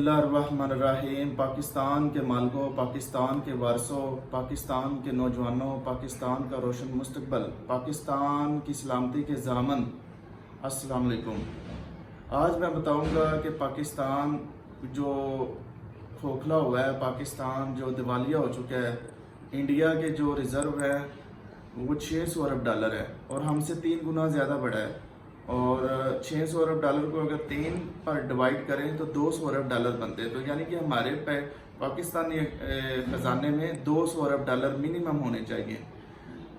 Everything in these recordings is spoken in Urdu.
اللہ الرحمن الرحیم۔ پاکستان کے مالکوں، پاکستان کے وارثوں، پاکستان کے نوجوانوں، پاکستان کا روشن مستقبل، پاکستان کی سلامتی کے ضامن، السلام علیکم۔ آج میں بتاؤں گا کہ پاکستان جو کھوکھلا ہوا ہے، پاکستان جو دیوالیہ ہو چکا ہے، انڈیا کے جو ریزرو ہے وہ 600 ارب ڈالر ہے اور ہم سے 3 گنا زیادہ بڑا ہے، اور 600 ارب ڈالر کو اگر 3 پر ڈیوائڈ کریں تو 200 ارب ڈالر بنتے ہیں۔ تو یعنی کہ ہمارے پاکستانی خزانے میں 200 ارب ڈالر منیمم ہونے چاہیے،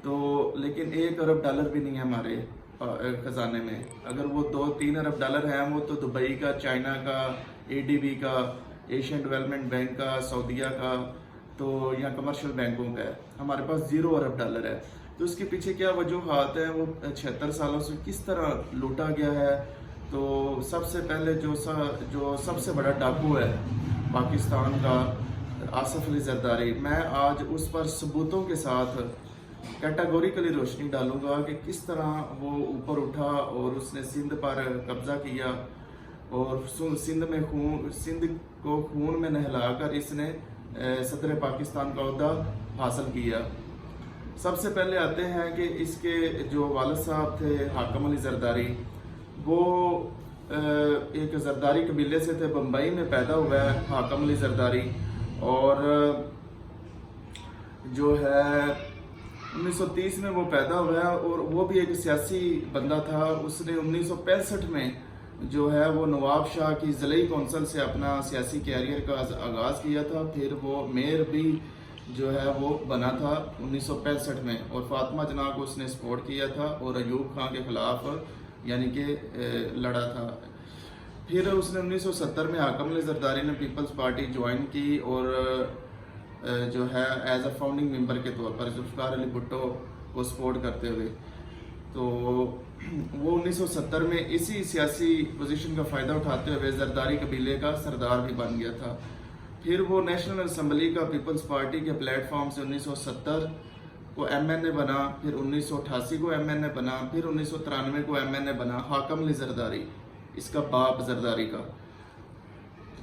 تو لیکن 1 ارب ڈالر بھی نہیں ہے ہمارے خزانے میں۔ اگر وہ 2-3 ارب ڈالر ہیں وہ تو دبئی کا، چائنا کا، ADB کا، ایشین ڈیولپمنٹ بینک کا، سعودیہ کا، تو یا کمرشل بینکوں کا ہے۔ ہمارے پاس 0 ارب ڈالر ہے۔ تو اس کے پیچھے کیا وجوہات ہیں؟ وہ 76 سالوں سے کس طرح لوٹا گیا ہے۔ تو سب سے پہلے جو سب سے بڑا ڈاکو ہے پاکستان کا، آصف علی زرداری، میں آج اس پر ثبوتوں کے ساتھ کیٹاگوریکلی روشنی ڈالوں گا کہ کس طرح وہ اوپر اٹھا اور اس نے سندھ پر قبضہ کیا، اور سندھ کو خون میں نہلا کر اس نے صدر پاکستان کا عہدہ حاصل کیا۔ سب سے پہلے آتے ہیں کہ اس کے جو والد صاحب تھے حاکم علی زرداری، وہ ایک زرداری قبیلے سے تھے، بمبئی میں پیدا ہوا ہے حاکم علی زرداری، اور جو ہے 1930 میں وہ پیدا ہوا ہے، اور وہ بھی ایک سیاسی بندہ تھا۔ اس نے 1965 میں جو ہے وہ نواب شاہ کی ضلعی کونسل سے اپنا سیاسی کیریئر کا آغاز کیا تھا، پھر وہ میئر بھی جو ہے وہ بنا تھا 1965 میں، اور فاطمہ جناح کو اس نے سپورٹ کیا تھا اور ایوب خان کے خلاف یعنی کہ لڑا تھا۔ پھر اس نے 1970 میں حاکم علی زرداری نے پیپلز پارٹی جوائن کی، اور جو ہے ایز اے فاؤنڈنگ ممبر کے طور پر ذوالفقار علی بھٹو کو سپورٹ کرتے ہوئے، تو وہ 1970 میں اسی سیاسی پوزیشن کا فائدہ اٹھاتے ہوئے زرداری قبیلے کا سردار بھی بن گیا تھا۔ پھر وہ نیشنل اسمبلی کا پیپلز پارٹی کے پلیٹ فارم سے 1970 کو MNA بنا، پھر 1988 کو MNA بنا، پھر 1993 کو MNA بنا، حاکم علی زرداری، اس کا باپ زرداری کا۔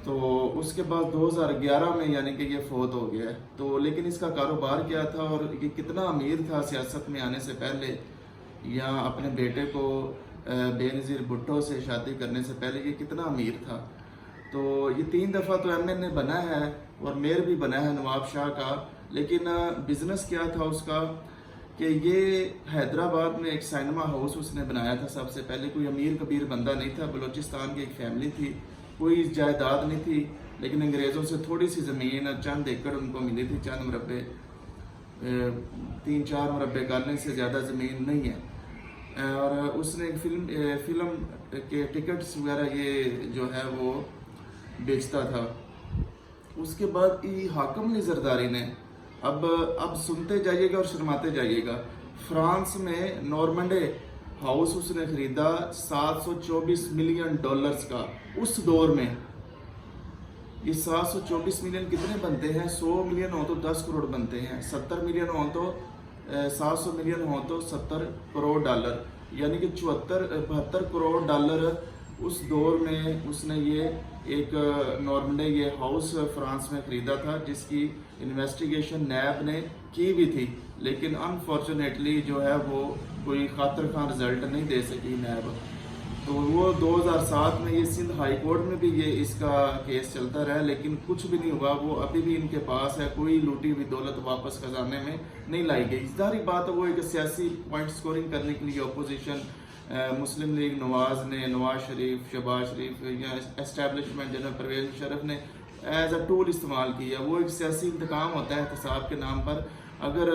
تو اس کے بعد 2011 میں یعنی کہ یہ فوت ہو گیا ہے۔ تو لیکن اس کا کاروبار کیا تھا اور یہ کتنا امیر تھا سیاست میں آنے سے پہلے، یا اپنے بیٹے کو بے نظیر بھٹو سے شادی کرنے سے پہلے یہ کتنا امیر تھا۔ تو یہ 3 دفعہ تو MNA بنا ہے اور میئر بھی بنا ہے نواب شاہ کا، لیکن بزنس کیا تھا اس کا کہ یہ حیدرآباد میں ایک سینما ہاؤس اس نے بنایا تھا سب سے پہلے۔ کوئی امیر کبیر بندہ نہیں تھا، بلوچستان کی ایک فیملی تھی، کوئی جائیداد نہیں تھی، لیکن انگریزوں سے تھوڑی سی زمین، چند ایکڑ ان کو ملی تھی، چند مربع 3-4 مربع گالنے سے زیادہ زمین نہیں ہے، اور اس نے فلم کے ٹکٹس وغیرہ یہ جو ہے وہ بیچتا تھا۔ اس کے بعد حاکم علی زرداری نے اب سنتے جائیے گا اور شرماتے جائیے گا، فرانس میں نارمنڈے ہاؤس اس نے خریدا 724 ملین ڈالرز کا اس دور میں۔ یہ 724 ملین کتنے بنتے ہیں؟ 100 ملین ہو تو 10 کروڑ بنتے ہیں، 70 ملین ہو تو 700 ملین ہو تو 70 کروڑ ڈالر، یعنی کہ 72 کروڑ ڈالر اس دور میں اس نے یہ ایک نارمنڈے یہ ہاؤس فرانس میں خریدا تھا، جس کی انویسٹیگیشن نیب نے کی بھی تھی، لیکن انفارچونیٹلی جو ہے وہ کوئی خاطر خواہ رزلٹ نہیں دے سکی نیب۔ تو وہ 2007 میں یہ سندھ ہائی کورٹ میں بھی یہ اس کا کیس چلتا رہا، لیکن کچھ بھی نہیں ہوا، وہ ابھی بھی ان کے پاس ہے، کوئی لوٹی ہوئی دولت واپس خزانے میں نہیں لائی گئی۔ ظاہری بات ہے وہ ایک سیاسی پوائنٹ سکورنگ کرنے کے لیے اپوزیشن مسلم لیگ نواز نے، نواز شریف، شہباز شریف یا اسٹیبلشمنٹ جنرل پرویز مشرف نے ایز اے ٹول استعمال کیا۔ وہ ایک سیاسی انتقام ہوتا ہے احتساب کے نام پر۔ اگر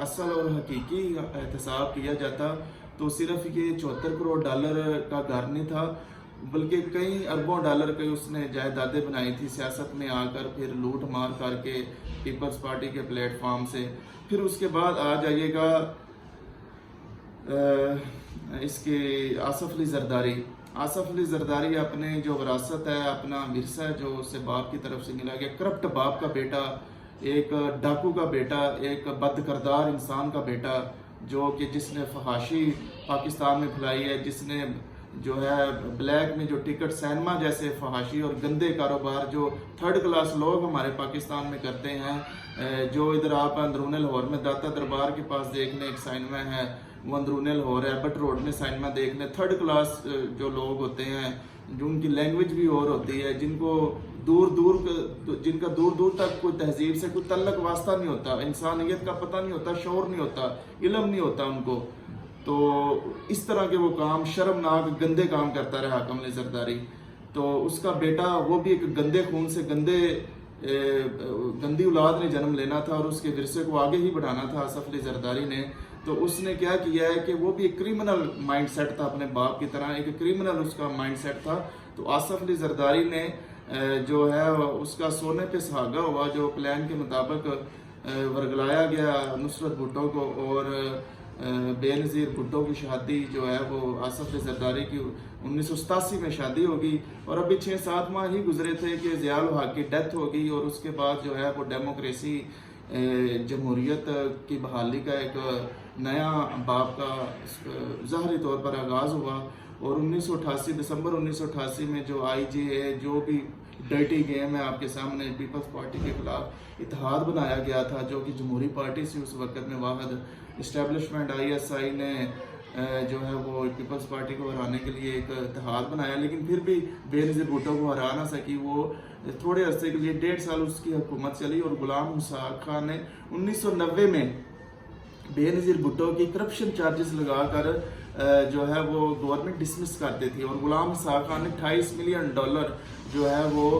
اصل اور حقیقی احتساب کیا جاتا تو صرف یہ 74 کروڑ ڈالر کا گھر نہیں تھا، بلکہ کئی اربوں ڈالر کے اس نے جائیدادیں بنائی تھی سیاست میں آ کر، پھر لوٹ مار کر کے پیپلز پارٹی کے پلیٹ فارم سے۔ پھر اس کے بعد آ جائیے گا اس کے آصف علی زرداری۔ آصف علی زرداری اپنے جو وراثت ہے، اپنا ورثہ ہے جو اسے باپ کی طرف سے ملا گیا، کرپٹ باپ کا بیٹا، ایک ڈاکو کا بیٹا، ایک بد کردار انسان کا بیٹا، جو کہ جس نے فحاشی پاکستان میں پھیلائی ہے، جس نے جو ہے بلیک میں جو ٹکٹ سینما جیسے فحاشی اور گندے کاروبار جو تھرڈ کلاس لوگ ہمارے پاکستان میں کرتے ہیں، جو ادھر آپ اندرون لاہور میں داتا دربار کے پاس دیکھنے ایک سینما ہے، وہ اندرون لاہور ہے، بٹ روڈ میں سینما دیکھنے تھرڈ کلاس جو لوگ ہوتے ہیں، جو ان کی لینگویج بھی اور ہوتی ہے، جن کا دور دور تک کوئی تہذیب سے کوئی تعلق واسطہ نہیں ہوتا، انسانیت کا پتہ نہیں ہوتا، شعور نہیں ہوتا، علم نہیں ہوتا ان کو، تو اس طرح کے وہ کام شرمناک گندے کام کرتا رہا حاکم علی زرداری۔ تو اس کا بیٹا وہ بھی ایک گندے خون سے گندی اولاد نے جنم لینا تھا اور اس کے ورثے کو آگے ہی بڑھانا تھا آصف علی زرداری نے۔ تو اس نے کیا کیا ہے کہ وہ بھی ایک کرمنل مائنڈ سیٹ تھا، اپنے باپ کی طرح ایک کرمنل اس کا مائنڈ سیٹ تھا۔ تو آصف علی زرداری نے جو ہے اس کا سونے پہ سہاگا ہوا، جو پلان کے مطابق ورگلایا گیا نصرت بھٹو کو، اور بے نظیر بھٹو کی شادی جو ہے وہ آصف علی زرداری کی 1987 میں شادی ہوگی، اور ابھی 6-7 ماہ ہی گزرے تھے کہ ضیاء الحق کی ڈیتھ ہوگی، اور اس کے بعد جو ہے وہ ڈیموکریسی جمہوریت کی بحالی کا ایک نیا باب کا ظاہری طور پر آغاز ہوا۔ اور 1988 دسمبر 1988 میں جو آئی جے اے جو بھی ڈرٹی گیم ہے آپ کے سامنے، پیپلز پارٹی کے خلاف اتحاد بنایا گیا تھا، جو کہ جمہوری پارٹی سے اس وقت میں واحد اسٹیبلشمنٹ ISI نے جو ہے وہ پیپلز پارٹی کو ہرانے کے لیے ایک اتحاد بنایا، لیکن پھر بھی بے نظیر بھٹو کو ہرا نہ سکی۔ وہ تھوڑے عرصے کے لیے 1.5 سال اس کی حکومت چلی، اور غلام مساق خان نے 1990 میں بے نظیر بھٹو کی کرپشن چارجز لگا کر جو ہے وہ گورنمنٹ ڈسمس کرتی تھی، اور غلام مساق خان نے $28 ملین جو ہے وہ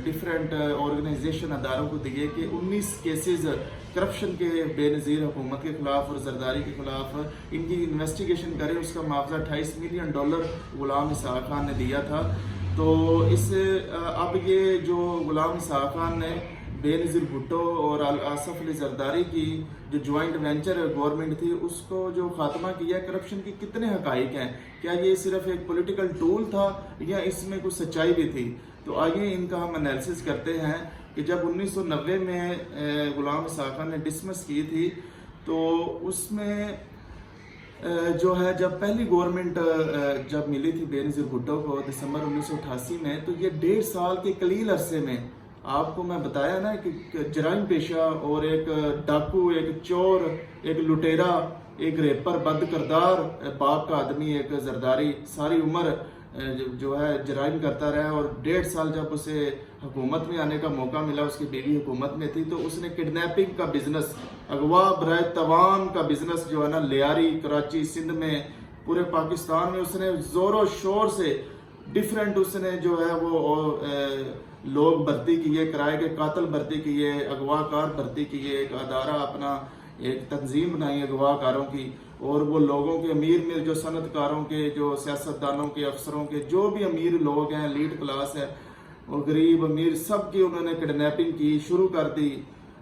ڈفرینٹ آرگنائزیشن اداروں کو دیے کہ 19 کیسز کرپشن کے بے نظیر حکومت کے خلاف اور زرداری کے خلاف ان کی انویسٹیگیشن کرے، اس کا معاوضہ $28 ملین غلام مساق خان نے دیا تھا۔ تو اب یہ جو غلام مساق خان نے بے نظیر بھٹو اور آصف علی زرداری کی جو جوائنٹ وینچر گورنمنٹ تھی اس کو جو خاتمہ کیا کرپشن کی کتنے حقائق ہیں؟ کیا یہ صرف ایک پولیٹیکل ٹول تھا یا اس میں کچھ سچائی بھی تھی؟ تو آئیے ان کا ہم انالیسس کرتے ہیں کہ جب 1990 میں غلام مساق خان نے ڈسمس کی تھی، تو اس میں جو ہے جب پہلی گورنمنٹ جب ملی تھی بے نظیر بھٹو کو دسمبر 1988 میں، تو یہ 1.5 سال کے قلیل عرصے میں آپ کو میں بتایا نا کہ جرائم پیشہ اور ایک ڈاکو، ایک چور، ایک لٹیرا، ایک ریپر، بد کردار باپ کا آدمی ایک زرداری ساری عمر جو ہے جرائم کرتا رہا، اور 1.5 سال جب اسے حکومت میں آنے کا موقع ملا، اس کی بیوی حکومت میں تھی، تو اس نے کڈنیپنگ کا بزنس، اغوا برائے توان کا بزنس جو ہے نا لیاری، کراچی، سندھ میں، پورے پاکستان میں اس نے زور و شور سے ڈیفرنٹ اس نے جو ہے وہ لوگ بھرتی کیے، کرائے کے قاتل بھرتی کیے، اغوا کار بھرتی کیے، ایک ادارہ اپنا ایک تنظیم بنائی اغوا کاروں کی، اور وہ لوگوں کے امیر میں جو صنعت کاروں کے، جو سیاستدانوں کے، افسروں کے، جو بھی امیر لوگ ہیں، لیڈ کلاس ہے اور غریب امیر، سب کی انہوں نے کڈنیپنگ کی شروع کر دی۔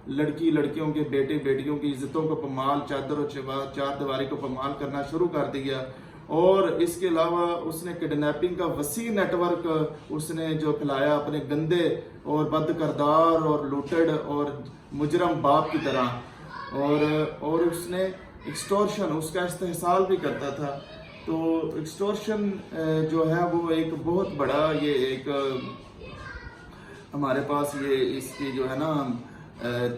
لڑکیوں کے بیٹے بیٹیوں کی عزتوں کو پامال، چادر و چار دیواری کو پامال کرنا شروع کر دیا، اور اس کے علاوہ اس نے کڈنیپنگ کا وسیع نیٹ ورک اس نے جو پھیلایا اپنے گندے اور بد کردار اور لوٹڈ اور مجرم باپ کی طرح، اور اس نے ایکسٹورشن، اس کا استحصال بھی کرتا تھا۔ تو ایکسٹورشن جو ہے وہ ایک بہت بڑا، یہ ایک ہمارے پاس یہ اس کی جو ہے نا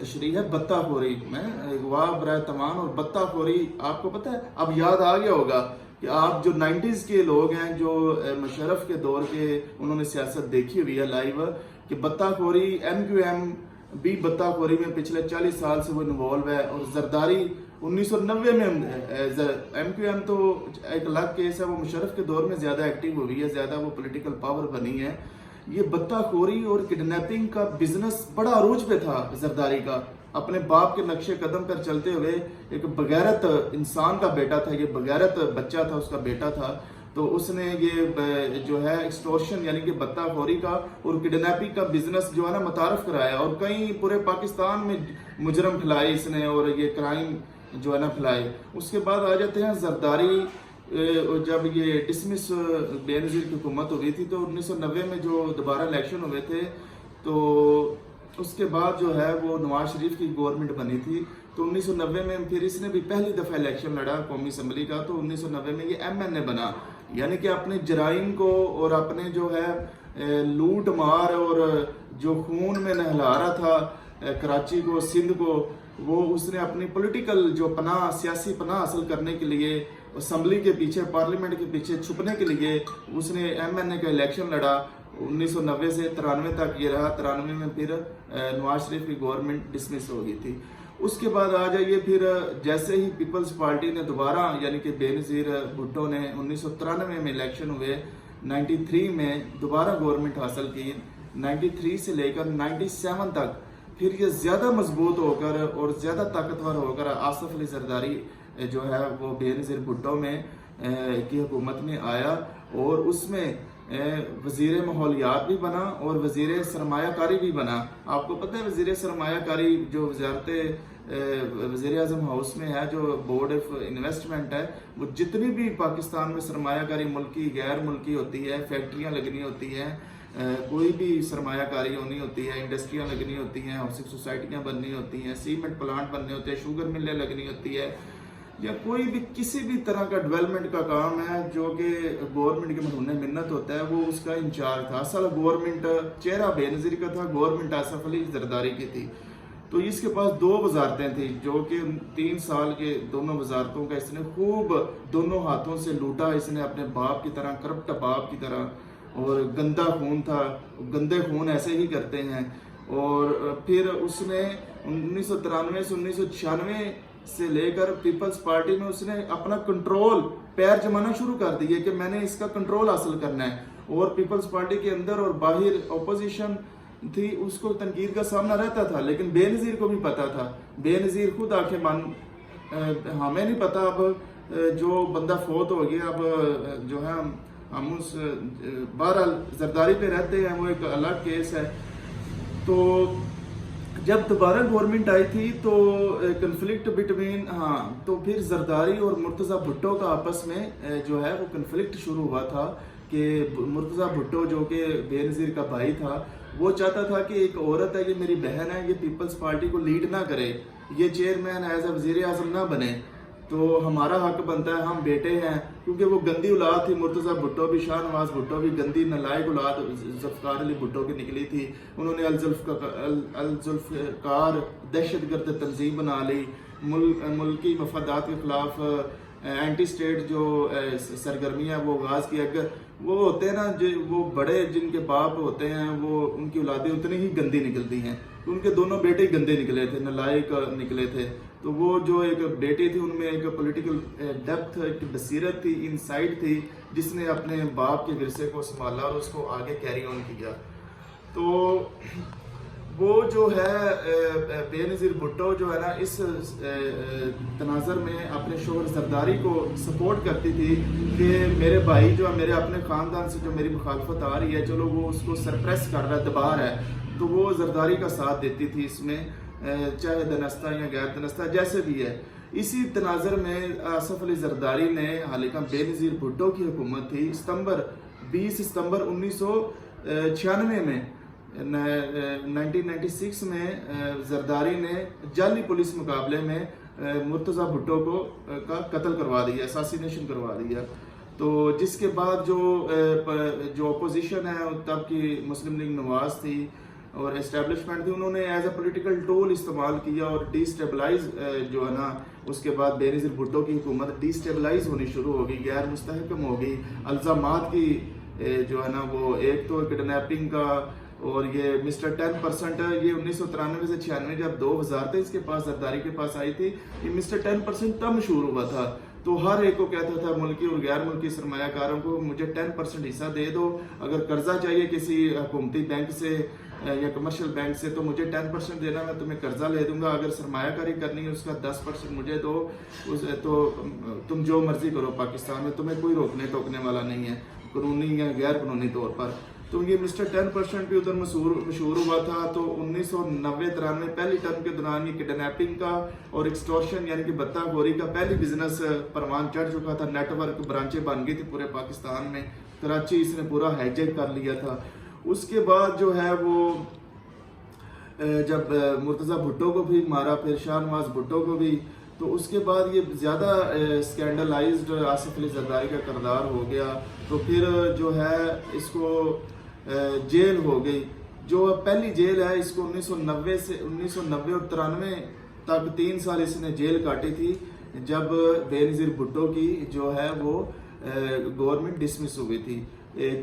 تشریح ہے بتہ خوری میں، اغوا برائے تمان اور بتہ خوری۔ آپ کو پتہ ہے اب یاد آ گیا ہوگا کہ آپ جو 90s کے لوگ ہیں، جو مشرف کے دور کے، انہوں نے سیاست دیکھی ہوئی ہے لائیو، کہ بتہ خوری MQM بھی بتہ خوری میں پچھلے 40 سال سے وہ انوالو ہے، اور زرداری 1990 میں MQM تو ایک الگ کیس ہے، وہ مشرف کے دور میں زیادہ ایکٹیو ہوئی ہے، زیادہ وہ پولیٹیکل پاور بنی ہے۔ یہ بتہ خوری اور کڈنیپنگ کا بزنس بڑا عروج پہ تھا زرداری کا، اپنے باپ کے نقش قدم پر چلتے ہوئے، ایک بغیرت انسان کا بیٹا تھا، یہ بغیرت بچہ تھا، اس کا بیٹا تھا، تو اس نے یہ جو ہے ایکسٹورشن یعنی کہ بتہ خوری کا اور کڈنیپنگ کا بزنس جو ہے نا متعارف کرایا، اور کئی پورے پاکستان میں مجرم پھیلائے اس نے، اور یہ کرائم جو ہے نا پھیلائے۔ اس کے بعد آ جاتے ہیں زرداری، جب یہ ڈسمس بے نظیر کی حکومت ہوئی تھی، تو 1990 میں جو دوبارہ الیکشن ہوئے تھے، تو اس کے بعد جو ہے وہ نواز شریف کی گورنمنٹ بنی تھی، تو 1990 میں پھر اس نے بھی پہلی دفعہ الیکشن لڑا قومی اسمبلی کا، تو 1990 میں یہ MNA بنا، یعنی کہ اپنے جرائم کو اور اپنے جو ہے لوٹ مار اور جو خون میں نہلا رہا تھا کراچی کو، سندھ کو، وہ اس نے اپنی پولیٹیکل جو پناہ، سیاسی پناہ حاصل کرنے کے لیے اسمبلی کے پیچھے، پارلیمنٹ کے پیچھے چھپنے کے لیے اس نے MNA کا الیکشن لڑا۔ 1990 سے 93 تک یہ رہا، 93 میں پھر نواز شریف کی گورنمنٹ ڈسمس ہو گئی تھی۔ اس کے بعد آ جائیے پھر جیسے ہی پیپلز پارٹی نے دوبارہ، یعنی کہ بے نظیر بھٹو نے 1993 میں الیکشن ہوئے، 93 میں دوبارہ گورنمنٹ حاصل کی، 93 سے لے کر 97 تک پھر یہ زیادہ مضبوط ہو کر اور زیادہ طاقتور ہو کر آصف علی زرداری جو ہے وہ بے نظیر بھٹو میں کی حکومت میں آیا، اور اس میں وزیر ماحولیات بھی بنا اور وزیر سرمایہ کاری بھی بنا۔ آپ کو پتہ ہے وزیر سرمایہ کاری جو وزارت وزیر اعظم ہاؤس میں ہے، جو بورڈ آف انویسٹمنٹ ہے، وہ جتنی بھی پاکستان میں سرمایہ کاری ملکی غیر ملکی ہوتی ہے، فیکٹریاں لگنی ہوتی ہیں، کوئی بھی سرمایہ کاری ہونی ہوتی ہے، انڈسٹریاں لگنی ہوتی ہیں، ہاؤسنگ سوسائٹیاں بننی ہوتی ہیں، سیمنٹ پلانٹ بننے ہوتے ہیں، شوگر ملیں لگنی ہوتی ہے، یا کوئی بھی کسی بھی طرح کا ڈیولپمنٹ کا کام ہے جو کہ گورنمنٹ کے مرہون منت ہوتا ہے، وہ اس کا انچارج تھا۔ اصل گورنمنٹ چہرہ بے نظیر کا تھا، گورنمنٹ آصف علی زرداری کی تھی۔ تو اس کے پاس 2 وزارتیں تھیں جو کہ 3 سال کے دونوں وزارتوں کا اس نے خوب دونوں ہاتھوں سے لوٹا، اس نے اپنے باپ کی طرح، کرپٹ باپ کی طرح، اور گندا خون تھا، گندے خون ایسے ہی کرتے ہیں۔ اور پھر اس نے 1993 سے 1996 سے لے کر پیپلز پارٹی میں اس نے اپنا کنٹرول پیر جمانا شروع کر دیا کہ میں نے اس کا کنٹرول حاصل کرنا ہے، اور پیپلز پارٹی کے اندر اور باہر اپوزیشن تھی، اس کو تنقید کا سامنا رہتا تھا، لیکن بے نظیر کو بھی پتا تھا، بے نظیر خود آنکھیں بند، ہمیں نہیں پتا اب جو بندہ فوت ہو گیا، اب جو ہے ہم اس بہرحال زرداری پہ رہتے ہیں، وہ ایک الگ کیس ہے۔ تو جب دوبارہ گورنمنٹ آئی تھی تو کنفلکٹ بٹوین تو پھر زرداری اور مرتضی بھٹو کا آپس میں جو ہے وہ کنفلکٹ شروع ہوا تھا کہ مرتضی بھٹو جو کہ بے نظیر کا بھائی تھا، وہ چاہتا تھا کہ ایک عورت ہے، یہ میری بہن ہے، یہ پیپلز پارٹی کو لیڈ نہ کرے، یہ چیئرمین ایز اے وزیر اعظم نہ بنے، تو ہمارا حق بنتا ہے، ہم بیٹے ہیں، کیونکہ وہ گندی اولاد تھی، مرتضی بھٹو بھی، شاہ نواز بھٹو بھی گندی نالائق اولاد ذوالفقار علی بھٹو کی نکلی تھی۔ انہوں نے الذوالفقار دہشت گرد تنظیم بنا لی، ملکی مفادات کے خلاف اینٹی سٹیٹ جو سرگرمیاں وہ آغاز کیا۔ وہ ہوتے ہیں نا وہ بڑے جن کے باپ ہوتے ہیں، وہ ان کی اولادیں اتنی ہی گندی نکلتی ہیں، ان کے دونوں بیٹے گندے نکلے تھے، نالائق نکلے تھے۔ تو وہ جو ایک بیٹی تھی، ان میں ایک پولیٹیکل ڈیپتھ، ایک بصیرت تھی، انسائٹ تھی، جس نے اپنے باپ کے ورثے کو سنبھالا اور اس کو آگے کیری آن کیا۔ تو وہ جو ہے بے نظیر بھٹو جو ہے نا، اس تناظر میں اپنے شوہر زرداری کو سپورٹ کرتی تھی کہ میرے بھائی جو ہے، میرے اپنے خاندان سے جو میری مخالفت آ رہی ہے، چلو وہ اس کو سرپریس کر رہا ہے، دبا رہا ہے، تو وہ زرداری کا ساتھ دیتی تھی اس میں، چاہے دنستہ یا غیر دنستہ جیسے بھی ہے۔ اسی تناظر میں آصف علی زرداری نے، حالانکہ بے نظیر بھٹو کی حکومت تھی، 20 ستمبر 1996 میں 1996 میں زرداری نے جعلی پولیس مقابلے میں مرتضی بھٹو کا قتل کروا دیا، اساسینیشن کروا دیا۔ تو جس کے بعد جو اپوزیشن ہے تب کی مسلم لیگ نواز تھی اور اسٹیبلشمنٹ تھی، انہوں نے ایز اے پولیٹیکل ٹول استعمال کیا اور ڈی اسٹیبلائز جو ہے نا، اس کے بعد بے نظیر بھٹو کی حکومت ڈی اسٹیبلائز ہونی شروع ہو گئی، غیر مستحکم ہو گئی۔ الزامات کی جو ہے نا، وہ ایک تو کڈنیپنگ کا، اور یہ مسٹر 10% یہ 1993 سے 96 جب 2 وزارتیں اس کے پاس زرداری کے پاس آئی تھی، یہ مسٹر 10% تب مشہور ہوا تھا۔ تو ہر ایک کو کہتا تھا، ملکی اور غیر ملکی سرمایہ کاروں کو، مجھے 10% حصہ دے دو، اگر قرضہ چاہیے کسی حکومتی بینک سے یا کمرشل بینک سے تو مجھے 10% دینا، میں تمہیں قرضہ لے دوں گا، اگر سرمایہ کاری کرنی ہے اس کا 10% مجھے دو، تو تم جو مرضی کرو پاکستان میں، تمہیں کوئی روکنے ٹوکنے والا نہیں ہے، قانونی یا غیر قانونی طور پر۔ تو یہ مسٹر 10% بھی ادھر مشہور ہوا تھا۔ تو 1990-93 پہلی ٹرم کے دوران یہ کڈنیپنگ کا اور ایکسٹورشن یعنی کہ بطہ خوری کا پہلی بزنس پروان چڑھ چکا تھا، نیٹ ورک برانچیں بن گئی تھی پورے پاکستان میں، کراچی اس نے پورا ہیجیک کر لیا تھا۔ اس کے بعد جو ہے وہ جب مرتضیٰ بھٹو کو بھی مارا، پھر شاہ نواز بھٹو کو بھی، تو اس کے بعد یہ زیادہ اسکینڈلائزڈ آصف علی زرداری کا کردار ہو گیا، تو پھر جو ہے اس کو جیل ہو گئی، جو پہلی جیل ہے اس کو 1990 اور 93 تک 3 سال اس نے جیل کاٹی تھی، جب بے نظیر بھٹو کی جو ہے وہ گورنمنٹ ڈسمس ہوئی تھی۔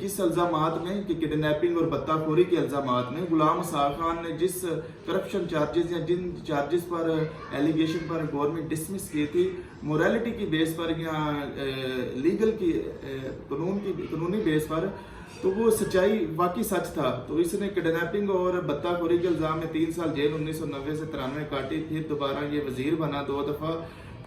کس الزامات میں کہ کڈنیپنگ اور بطہ خوری کے الزامات میں غلام اسحاق خان نے جس کرپشن چارجز یا جن چارجز پر ایلیگیشن پر گورنمنٹ ڈسمس کی تھی، موریلٹی کی بیس پر یا لیگل کی قانونی بیس پر، تو وہ سچائی واقعی سچ تھا، تو اس نے کڈنیپنگ اور بطہ خوری کے الزام میں 3 سال جیل 1990 سے 93 کاٹی، پھر دوبارہ یہ وزیر بنا 2 دفعہ،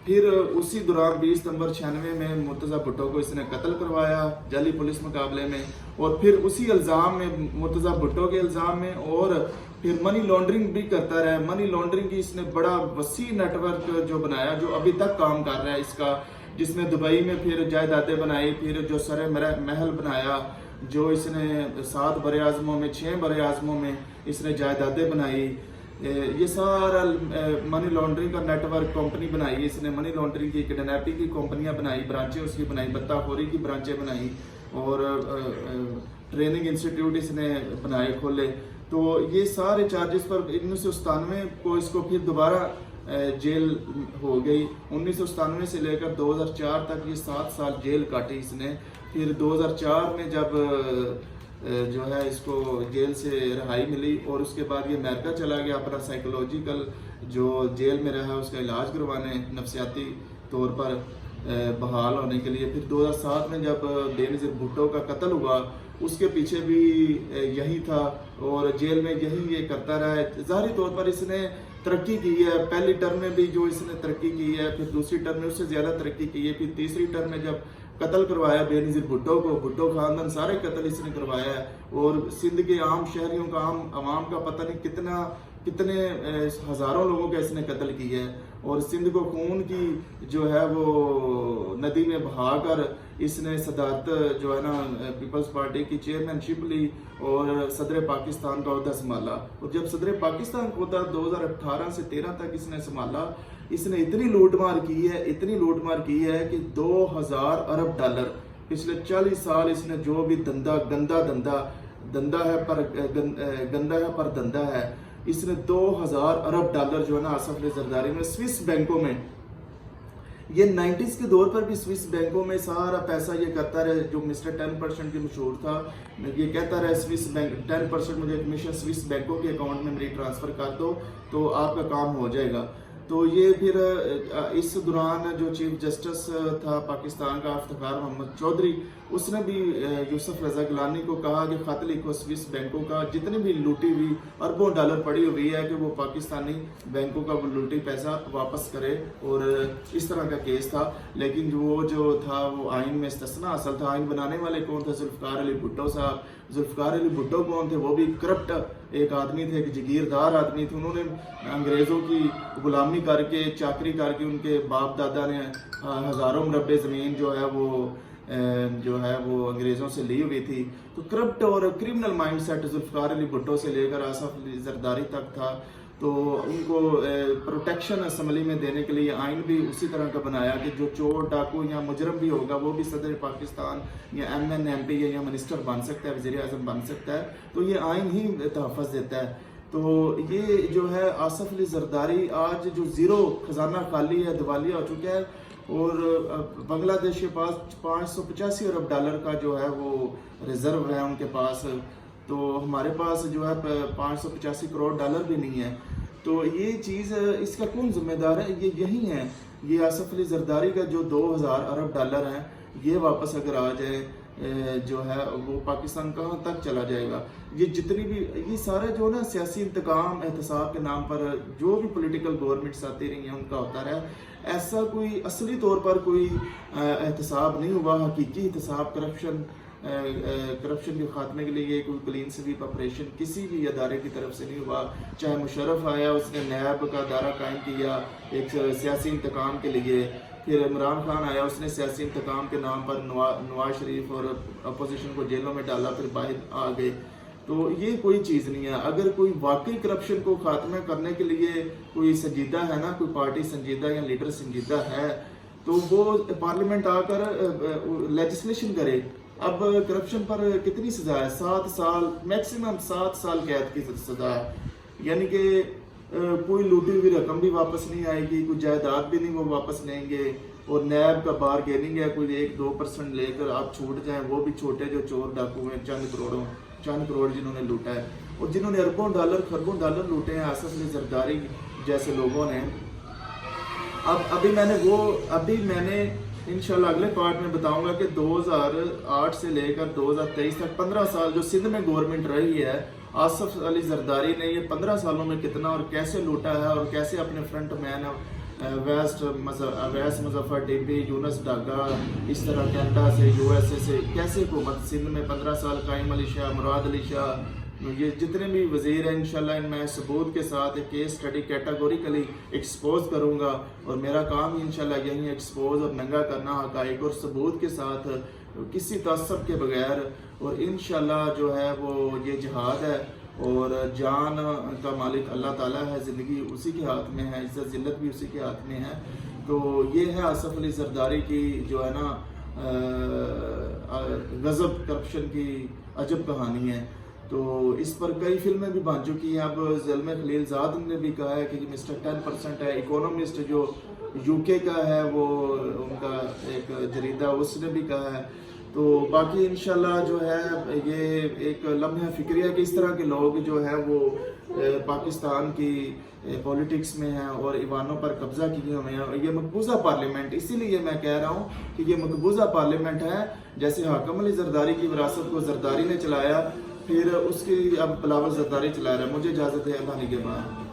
پھر اسی دوران 20 ستمبر 96 میں مرتضیٰ بھٹو کو اس نے قتل کروایا جعلی پولیس مقابلے میں، اور پھر اسی الزام میں مرتضیٰ بھٹو کے الزام میں، اور پھر منی لانڈرنگ بھی کرتا رہا۔ منی لانڈرنگ کی اس نے بڑا وسیع نیٹ ورک جو بنایا، جو ابھی تک کام کر رہا ہے اس کا، جس میں دبئی میں پھر جائیدادیں بنائی، پھر جو سر محل بنایا، جو اس نے 7 بر اعظموں میں 6 بر اعظموں میں اس نے جائیدادیں بنائی، یہ سارا منی لانڈرنگ کا نیٹ ورک کمپنی بنائی اس نے، منی لانڈرنگ کی کڈنیپنگ کی کمپنیاں بنائی، برانچیں اس کی بنائی، بطہ خوری کی برانچیں بنائی، اور ٹریننگ انسٹیٹیوٹ اس نے بنائے کھولے، تو یہ سارے چارجز پر 1997 کو اس کو پھر دوبارہ جیل ہو گئی۔ 1997 سے لے کر 2004 تک یہ 7 سال جیل کاٹی اس نے، پھر 2004 میں جب جو ہے اس کو جیل سے رہائی ملی، اور اس کے بعد یہ امریکہ چلا گیا اپنا سائیکولوجیکل جو جیل میں رہا اس کا علاج کروانے، نفسیاتی طور پر بحال ہونے کے لیے۔ پھر 2007 میں جب بے نظیر بھٹو کا قتل ہوا، اس کے پیچھے بھی یہی تھا، اور جیل میں یہی یہ کرتا رہا ہے۔ ظاہری طور پر اس نے ترقی کی ہے، پہلی ٹرم میں بھی جو اس نے ترقی کی ہے، پھر دوسری ٹرم میں اس سے زیادہ ترقی کی ہے، پھر تیسری ٹرم میں جب قتل کروایا بے نظیر بھٹو کو، بھٹو خاندان سارے قتل اس نے کروایا ہے، اور سندھ کے عام شہریوں کا، عام عوام کا پتہ نہیں کتنے ہزاروں لوگوں کا اس نے قتل کیا ہے، اور سندھ کو خون کی جو ہے وہ ندی میں بہا کر اس نے صدارت جو ہے نا پیپلز پارٹی کی چیئرمین شپ لی، اور صدر پاکستان کا عہدہ سنبھالا، اور جب صدر پاکستان کو عہدہ 2018 سے 13 تک اس نے سنبھالا، اس نے اتنی لوٹ مار کی ہے کہ 2000 ارب ڈالر پچھلے 40 سال اس نے جو بھی دندہ ہے پر دندہ ہے، اس نے 2000 ارب ڈالر جو ہے نا آصف علی زرداری میں سوئس بینکوں میں، یہ 90s کے دور پر بھی سوئس بینکوں میں سارا پیسہ یہ کرتا رہے، جو مسٹر 10% کی مشہور تھا، یہ کہتا رہے سوئس بینک 10% مجھے کمیشن سوئس بینکوں کے اکاؤنٹ میں میری ٹرانسفر کر دو تو آپ کا کام ہو جائے گا۔ تو یہ پھر اس دوران جو چیف جسٹس تھا پاکستان کا افتخار محمد چودھری، اس نے بھی یوسف رضا گیلانی کو کہا کہ خط لکھو سوئس بینکوں کا، جتنی بھی لوٹی ہوئی اربوں ڈالر پڑی ہوئی ہے کہ وہ پاکستانی بینکوں کا وہ لوٹی پیسہ واپس کرے، اور اس طرح کا کیس تھا۔ لیکن جو تھا وہ آئین میں استثناء اصل تھا۔ آئین بنانے والے کون تھے؟ ذوالفقار علی بھٹو صاحب۔ ذوالفقار علی بھٹو کون تھے؟ وہ بھی کرپٹ ایک آدمی تھے، ایک جگیردار آدمی تھے۔ انہوں نے انگریزوں کی غلامی کر کے، چاکری کر کے، ان کے باپ دادا نے ہزاروں مربع زمین جو ہے وہ انگریزوں سے لی ہوئی تھی۔ تو کرپٹ اور criminal mind set Zulfiqar Ali Bhutto سے لے کر آصف علی زرداری تک تھا۔ تو ان کو پروٹیکشن اسمبلی میں دینے کے لیے آئین بھی اسی طرح کا بنایا کہ جو چور ڈاکو یا مجرم بھی ہوگا وہ بھی صدر پاکستان یا ایم پی یا منسٹر بن سکتا ہے، وزیر اعظم بن سکتا ہے۔ تو یہ آئین ہی تحفظ دیتا ہے۔ تو یہ جو ہے آصف علی زرداری آج جو زیرو خزانہ خالی ہے، دیوالیہ ہو چکا ہے، اور بنگلہ دیش کے پاس 585 ارب ڈالر کا جو ہے وہ ریزرو ہے ان کے پاس، تو ہمارے پاس جو ہے 585 کروڑ ڈالر بھی نہیں ہے۔ تو یہ چیز اس کا کون ذمہ دار ہے؟ یہ یہی ہے، یہ آصف علی زرداری کا جو 2000 ارب ڈالر ہیں، یہ واپس اگر آ جائے جو ہے وہ پاکستان کہاں تک چلا جائے گا؟ یہ جتنی بھی یہ سارے جو نا سیاسی انتقام احتساب کے نام پر جو بھی پولیٹیکل گورنمنٹس آتی رہی ہیں ان کا ہوتا رہا، ایسا کوئی اصلی طور پر کوئی احتساب نہیں ہوا، حقیقی احتساب کرپشن کے خاتمے کے لیے کوئی کلین سویپ آپریشن کسی بھی ادارے کی طرف سے نہیں ہوا۔ چاہے مشرف آیا، اس نے نیب کا ادارہ قائم کیا ایک سیاسی انتقام کے لیے، پھر عمران خان آیا، اس نے سیاسی انتقام کے نام پر نواز شریف اور اپوزیشن کو جیلوں میں ڈالا، پھر باہر آ گئے۔ تو یہ کوئی چیز نہیں ہے. اگر کوئی واقعی کرپشن کو خاتمہ کرنے کے لیے کوئی سنجیدہ ہے نا، کوئی پارٹی سنجیدہ یا لیڈر سنجیدہ ہے، تو وہ پارلیمنٹ آ کر لیجسلیشن کرے. اب کرپشن پر کتنی سزا ہے؟ 7 سال، میکسیمم 7 سال قید کی سزا ہے. یعنی کہ کوئی لوٹی ہوئی رقم بھی واپس نہیں آئے گی، کوئی جائیداد بھی نہیں وہ واپس لیں گے، اور نیب کا بارگیننگ ہے، کوئی 1-2% لے کر آپ چھوٹ جائیں. وہ بھی چھوٹے جو چور ڈاکو ہیں، چند کروڑ جنہوں نے لوٹا ہے، اور جنہوں نے اربوں ڈالر خربوں ڈالر لوٹے ہیں آصف علی زرداری جیسے لوگوں نے. ابھی میں نے انشاءاللہ اگلے پارٹ میں بتاؤں گا کہ 2008 سے لے کر 2023 تک 15 سال جو سندھ میں گورنمنٹ رہی ہے، آصف علی زرداری نے یہ 15 سالوں میں کتنا اور کیسے لوٹا ہے، اور کیسے اپنے فرنٹ مین ویس مظفر ڈیبی، یونس ڈاگا، اس طرح کینیڈا سے، USA سے کیسے حکومت سندھ میں 15 سال، قائم علی شاہ، مراد علی شاہ، یہ جتنے بھی وزیر ہیں انشاءاللہ ان میں ثبوت کے ساتھ ایک کیس اسٹڈی کیٹاگوریکلی ایکسپوز کروں گا. اور میرا کام ہی انشاءاللہ یہی ایکسپوز اور ننگا کرنا حقائق اور ثبوت کے ساتھ، کسی تعصب کے بغیر. اور انشاءاللہ جو ہے وہ یہ جہاد ہے، اور جان کا مالک اللہ تعالیٰ ہے، زندگی اسی کے ہاتھ میں ہے، عزت ذلت بھی اسی کے ہاتھ میں ہے. تو یہ ہے آصف علی زرداری کی جو ہے نا غضب کرپشن کی عجب کہانی ہے. تو اس پر کئی فلمیں بھی بن چکی ہیں. اب زلمے خلیل زاد نے بھی کہا ہے کہ یہ مسٹر 10% ہے. اکونومسٹ جو UK کا ہے، وہ ان کا ایک جریدہ، اس نے بھی کہا ہے. تو باقی انشاءاللہ جو ہے یہ ایک لمحہ فکریہ کہ اس طرح کے لوگ جو ہے وہ پاکستان کی پولیٹکس میں ہیں اور ایوانوں پر قبضہ کیے ہوئے ہیں. اور یہ مقبوضہ پارلیمنٹ، اسی لیے میں کہہ رہا ہوں کہ یہ مقبوضہ پارلیمنٹ ہے. جیسے حاکم علی زرداری کی وراثت کو زرداری نے چلایا، پھر اس کی اب بلاول زرداری چلا رہا ہے. مجھے اجازت ہے، اللہ نگہبان.